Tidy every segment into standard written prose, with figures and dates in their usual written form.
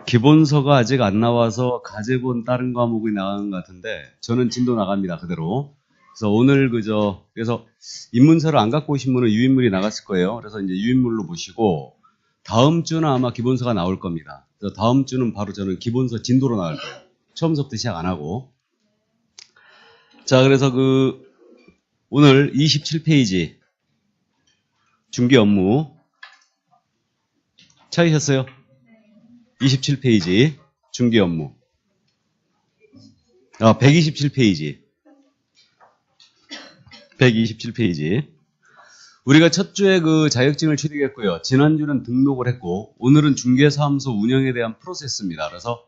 기본서가 아직 안 나와서 가제본 다른 과목이 나가는 것 같은데 저는 진도 나갑니다. 그대로. 그래서 오늘 그래서 입문서를 안 갖고 오신 분은 유인물이 나갔을 거예요. 그래서 이제 유인물로 보시고 다음 주는 아마 기본서가 나올 겁니다. 그래서 다음 주는 바로 저는 기본서 진도로 나갈 거예요. 처음부터 시작 안 하고. 자, 그래서 오늘 27페이지 중개 업무 찾으셨어요? 27페이지 중개 업무. 127페이지. 127페이지. 우리가 첫 주에 자격증을 취득했고요. 지난주는 등록을 했고, 오늘은 중개사무소 운영에 대한 프로세스입니다. 그래서,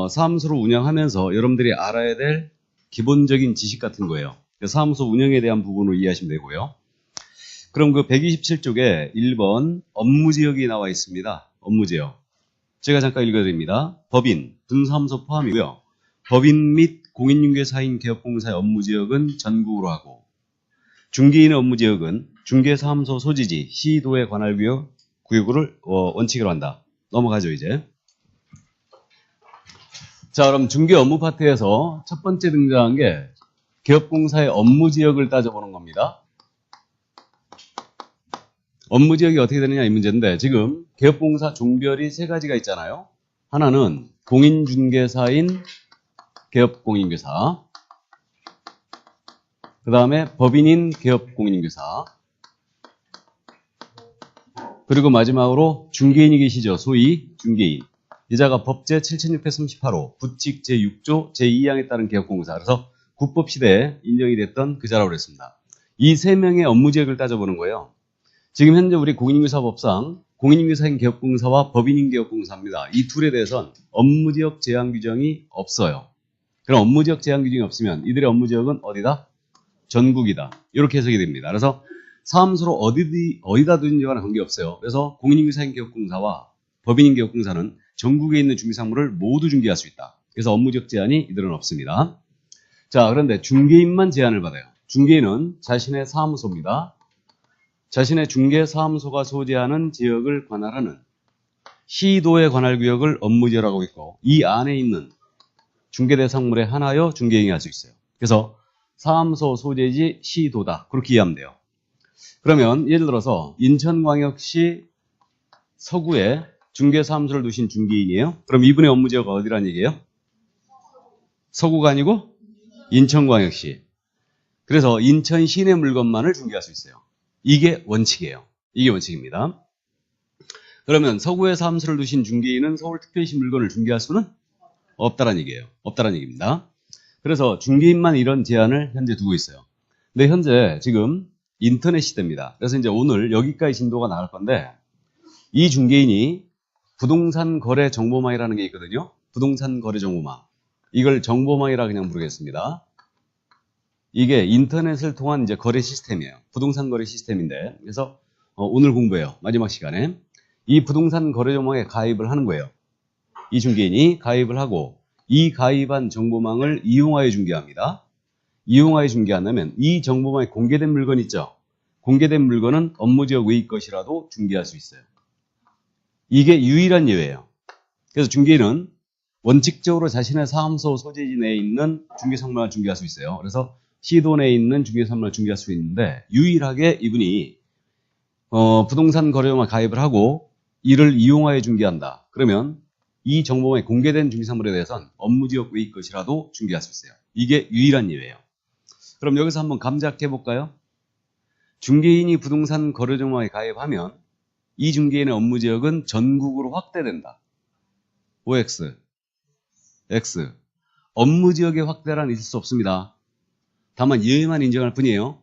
사무소를 운영하면서 여러분들이 알아야 될 기본적인 지식 같은 거예요. 사무소 운영에 대한 부분을 이해하시면 되고요. 그럼 127쪽에 1번 업무지역이 나와 있습니다. 업무지역. 제가 잠깐 읽어드립니다. 법인, 분사무소 포함이고요. 법인 및 공인중개사인 개업공사의 업무지역은 전국으로 하고, 중개인의 업무지역은 중개사무소 소지지, 시도에 관할 구역을 원칙으로 한다. 넘어가죠, 이제. 자, 그럼 중개 업무 파트에서 첫 번째 등장한 게 개업공사의 업무지역을 따져보는 겁니다. 업무지역이 어떻게 되느냐 이 문제인데, 지금 개업공사 종별이 세 가지가 있잖아요. 하나는 공인중개사인 개업공인중개사, 그 다음에 법인인 개업공인중개사, 그리고 마지막으로 중개인이 계시죠. 소위 중개인. 이자가 법제 7638호 부칙 제6조 제2항에 따른 개업공사. 그래서 국법시대에 인정이 됐던 그 자라고 그랬습니다. 이 세 명의 업무지역을 따져보는 거예요. 지금 현재 우리 공인중개사법상 공인중개사인 개업공사와 법인인 개업공사입니다. 이 둘에 대해서는 업무지역 제한 규정이 없어요. 그럼 업무지역 제한 규정이 없으면 이들의 업무지역은 어디다? 전국이다. 이렇게 해석이 됩니다. 그래서 사무소로 어디다 두는지와는 관계없어요. 그래서 공인중개사인 개업공사와 법인인 개업공사는 전국에 있는 중개사무를 모두 중개할 수 있다. 그래서 업무지역 제한이 이들은 없습니다. 자, 그런데 중개인만 제한을 받아요. 중개인은 자신의 사무소입니다. 자신의 중개사무소가 소재하는 지역을 관할하는 시도에 관할 구역을 업무지역이라고 있고, 이 안에 있는 중개대상물에 한하여 중개인이 할 수 있어요. 그래서 사무소 소재지 시도다. 그렇게 이해하면 돼요. 그러면 예를 들어서 인천광역시 서구에 중개사무소를 두신 중개인이에요. 그럼 이분의 업무지역은 어디란 얘기예요? 서구가 아니고 인천광역시. 그래서 인천 시내 물건만을 중개할 수 있어요. 이게 원칙이에요. 이게 원칙입니다. 그러면 서구에 사무소를 두신 중개인은 서울특별시 물건을 중개할 수는 없다란 얘기예요. 없다란 얘기입니다. 그래서 중개인만 이런 제한을 현재 두고 있어요. 근데 현재 지금 인터넷 시대입니다. 그래서 이제 오늘 여기까지 진도가 나갈 건데, 이 중개인이 부동산 거래 정보망이라는 게 있거든요. 부동산 거래 정보망. 이걸 정보망이라 그냥 부르겠습니다. 이게 인터넷을 통한 이제 거래 시스템이에요. 부동산 거래 시스템인데, 그래서 오늘 공부해요. 마지막 시간에. 이 부동산 거래 정보망에 가입을 하는 거예요. 이 중개인이 가입을 하고, 이 가입한 정보망을 이용하여 중개합니다. 이용하여 중개한다면 이 정보망에 공개된 물건 있죠. 공개된 물건은 업무지역 외의 것이라도 중개할 수 있어요. 이게 유일한 예외예요. 그래서 중개인은 원칙적으로 자신의 사무소 소재지 내에 있는 중개상물만 중개할 수 있어요. 그래서 시도 내에 있는 중개상물만 중개할 수 있는데, 유일하게 이분이 부동산 거래소만 가입을 하고 이를 이용하여 중개한다. 그러면 이 정보망에 공개된 중개사물에 대해서는 업무지역 외의 것이라도 중개할 수 있어요. 이게 유일한 예외예요. 그럼 여기서 한번 감작해 볼까요? 중개인이 부동산 거래 정보망에 가입하면 이 중개인의 업무지역은 전국으로 확대된다. OX, X. 업무지역의 확대란 있을 수 없습니다. 다만 예외만 인정할 뿐이에요.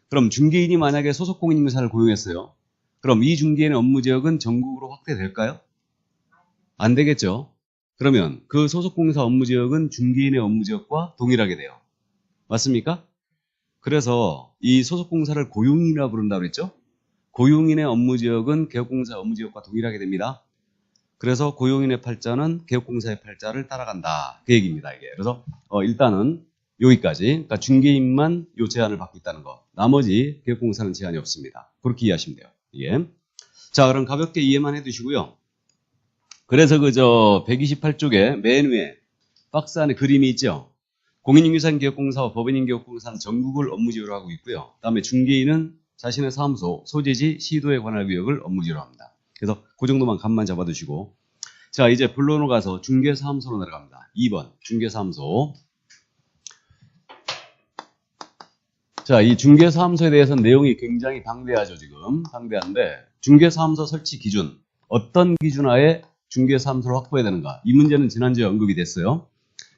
그럼 중개인이 만약에 소속 공인중개사를 고용했어요. 그럼 이 중개인의 업무지역은 전국으로 확대될까요? 안 되겠죠. 그러면 그 소속 공인중개사 업무지역은 중개인의 업무지역과 동일하게 돼요. 맞습니까? 그래서 이 소속 공사를 고용인이라고 부른다고 그랬죠? 고용인의 업무지역은 개업공사의 업무지역과 동일하게 됩니다. 그래서 고용인의 팔자는 개업공사의 팔자를 따라간다. 그 얘기입니다, 이게. 그래서 일단은 여기까지. 그러니까 중개인만 요 제한을 받고 있다는 거. 나머지 개업공사는 제한이 없습니다. 그렇게 이해하시면 돼요. 이게. 자, 그럼 가볍게 이해만 해두시고요. 그래서 128쪽에 맨 위에 박스 안에 그림이 있죠. 공인인유산기업공사와 법인인기업공사는 전국을 업무지휘로 하고 있고요. 그다음에 중개인은 자신의 사무소, 소재지, 시도에 관할 구역을 업무지휘로 합니다. 그래서 그 정도만 감만 잡아두시고, 자, 이제 본론으로 가서 중개사무소로 내려갑니다. 2번 중개사무소. 자, 이 중개사무소에 대해서는 내용이 굉장히 방대하죠. 지금 방대한데, 중개사무소 설치 기준, 어떤 기준 하에 중개사무소를 확보해야 되는가, 이 문제는 지난주에 언급이 됐어요.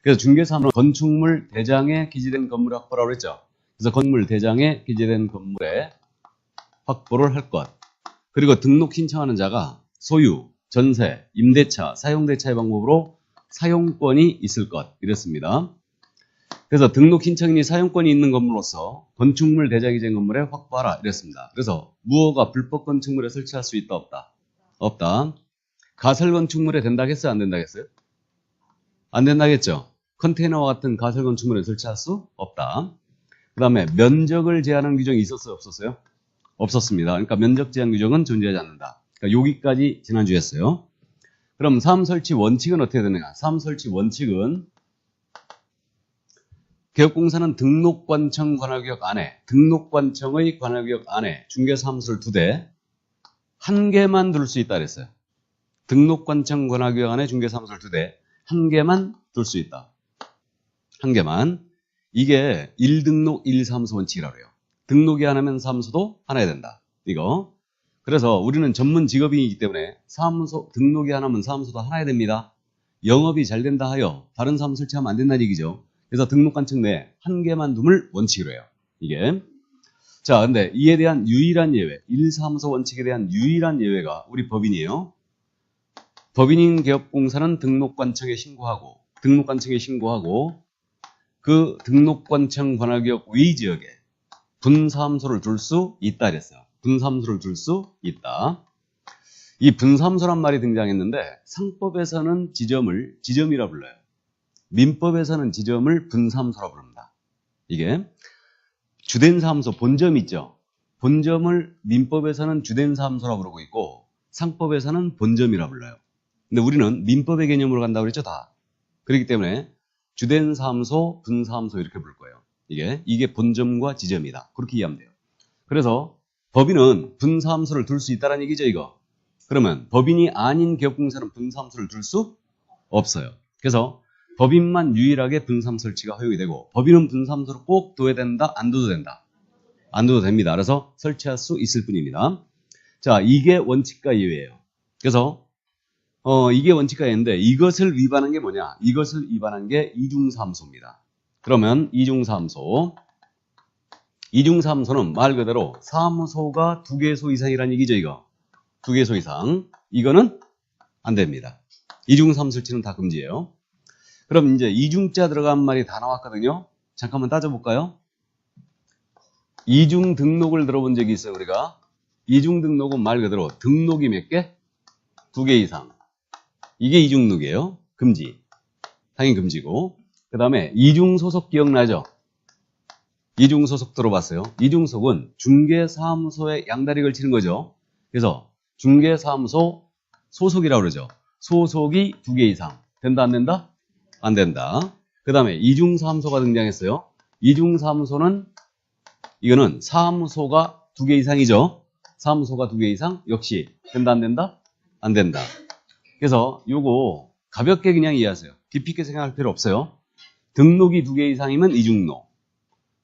그래서 중개사무소는 건축물 대장에 기재된 건물을 확보라고 했죠. 그래서 건물 대장에 기재된 건물에 확보를 할 것, 그리고 등록 신청하는 자가 소유, 전세, 임대차, 사용대차의 방법으로 사용권이 있을 것, 이랬습니다. 그래서 등록 신청인이 사용권이 있는 건물로서 건축물 대장에 기재된 건물에 확보하라, 이랬습니다. 그래서 무허가 불법 건축물에 설치할 수 있다, 없다? 없다. 가설 건축물에 된다고 했어요, 안 된다고 했어요? 안 된다겠죠. 컨테이너와 같은 가설 건축물에 설치할 수 없다. 그 다음에 면적을 제한하는 규정이 있었어요, 없었어요? 없었습니다. 그러니까 면적 제한 규정은 존재하지 않는다. 그러니까 여기까지 지난주에 했어요. 그럼 사무 설치 원칙은 어떻게 되느냐? 사무 설치 원칙은 개업공사는 등록관청 관할구역 안에, 등록관청의 관할구역 안에 중개사무소를 2대, 1개만 둘 수 있다 그랬어요. 등록관청 관할구역 안에 중개사무소를 2대, 1개만 둘 수 있다. 1개만. 이게 1등록 1사무소 원칙이라고 해요. 등록이 하나면 사무소도 하나야 된다. 이거. 그래서 우리는 전문 직업인이기 때문에 사무소 등록이 하나면 사무소도 하나야 됩니다. 영업이 잘 된다 하여 다른 사무소 설치하면 안 된다는 얘기죠. 그래서 등록관청 내에 1개만 둠을 원칙으로 해요. 이게. 자, 근데 이에 대한 유일한 예외, 1사무소 원칙에 대한 유일한 예외가 우리 법인이에요. 법인인 개업공사는 등록관청에 신고하고 그 등록관청 관할구역 외 지역에 분사무소를 둘 수 있다 그랬어요. 분사무소를 둘 수 있다. 이 분사무소란 말이 등장했는데 상법에서는 지점이라 불러요. 민법에서는 지점을 분사무소라 부릅니다. 이게 주된 사무소, 본점 있죠. 본점을 민법에서는 주된 사무소라 부르고 있고 상법에서는 본점이라 불러요. 근데 우리는 민법의 개념으로 간다고 그랬죠, 다. 그렇기 때문에 주된 사무소, 분사무소 이렇게 부를 거예요. 이게 본점과 지점이다. 그렇게 이해하면 돼요. 그래서 법인은 분사무소를 둘 수 있다는 얘기죠, 이거. 그러면 법인이 아닌 개업공사는 분사무소를 둘 수 없어요. 그래서 법인만 유일하게 분사무소 설치가 허용이 되고, 법인은 분사무소를 꼭 둬야 된다, 안 둬도 된다? 안 둬도 됩니다. 그래서 설치할 수 있을 뿐입니다. 자, 이게 원칙과 예외예요. 그래서 이게 원칙과 예외인데 이것을 위반한 게 뭐냐? 이것을 위반한 게 이중사무소입니다. 그러면 이중사무소는 말 그대로 사무소가 2개소 이상이라는 얘기죠, 이거. 2개소 이상. 이거는 안 됩니다. 이중사무소 설치는 다 금지예요. 그럼 이제 이중자 들어간 말이 다 나왔거든요. 잠깐만 따져볼까요? 이중 등록을 들어본 적이 있어요, 우리가. 이중 등록은 말 그대로 등록이 몇 개? 2개 이상. 이게 이중등록이에요. 금지. 당연히 금지고. 그 다음에 이중소속 기억나죠? 이중소속 들어봤어요. 이중소속은 중개사무소에 양다리 걸치는 거죠. 그래서 중개사무소 소속이라고 그러죠. 소속이 2개 이상. 된다, 안 된다? 안 된다. 그 다음에 이중사무소가 등장했어요. 이중사무소는 이거는 사무소가 2개 이상이죠. 사무소가 2개 이상 역시 된다, 안 된다? 안 된다. 그래서 요거 가볍게 그냥 이해하세요. 깊이 있게 생각할 필요 없어요. 등록이 2개 이상이면 이중록,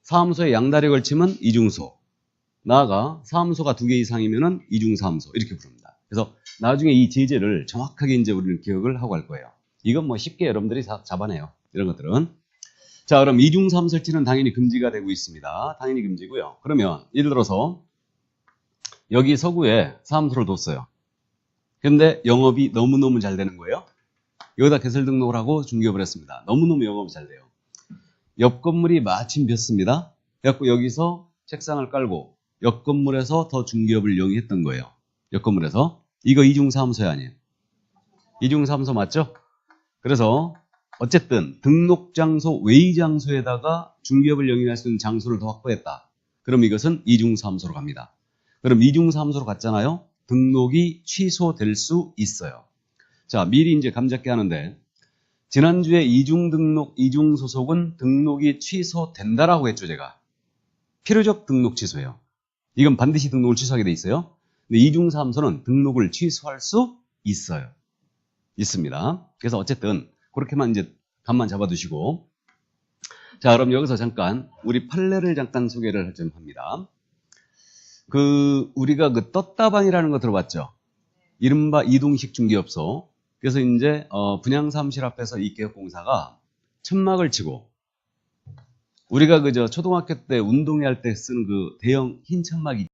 사무소에 양다리 걸치면 이중소, 나아가 사무소가 2개 이상이면은 이중사무소 이렇게 부릅니다. 그래서 나중에 이 제재를 정확하게 이제 우리는 기억을 하고 할 거예요. 이건 뭐 쉽게 여러분들이 다 잡아내요. 이런 것들은. 자, 그럼 이중사무소 설치는 당연히 금지가 되고 있습니다. 당연히 금지고요. 그러면 예를 들어서 여기 서구에 사무소를 뒀어요. 근데 영업이 너무너무 잘 되는 거예요. 여기다 개설 등록을 하고 중개업을 했습니다. 너무너무 영업이 잘 돼요. 옆 건물이 마침 비었습니다. 그래갖고 여기서 책상을 깔고 옆 건물에서 더 중개업을 영위했던 거예요. 옆 건물에서. 이거 이중사무소야, 아니에요? 이중사무소 맞죠? 그래서 어쨌든 등록장소 외의 장소에다가 중개업을 영위할 수 있는 장소를 더 확보했다. 그럼 이것은 이중사무소로 갑니다. 그럼 이중사무소로 갔잖아요. 등록이 취소될 수 있어요. 자, 미리 이제 감잡게 하는데 지난주에 이중소속은 등록이 취소된다라고 했죠, 제가. 필요적 등록 취소예요. 이건 반드시 등록을 취소하게 돼 있어요. 근데 이중사무소는 등록을 취소할 수 있어요. 있습니다. 그래서 어쨌든 그렇게만 이제 감만 잡아두시고, 자, 그럼 여기서 잠깐 우리 판례를 잠깐 소개를 좀 합니다. 우리가 떴다방이라는 거 들어봤죠? 이른바 이동식 중개업소. 그래서 이제 분양사무실 앞에서 이 개업공사가 천막을 치고, 우리가 초등학교 때 운동회 할 때 쓰는 그 대형 흰 천막이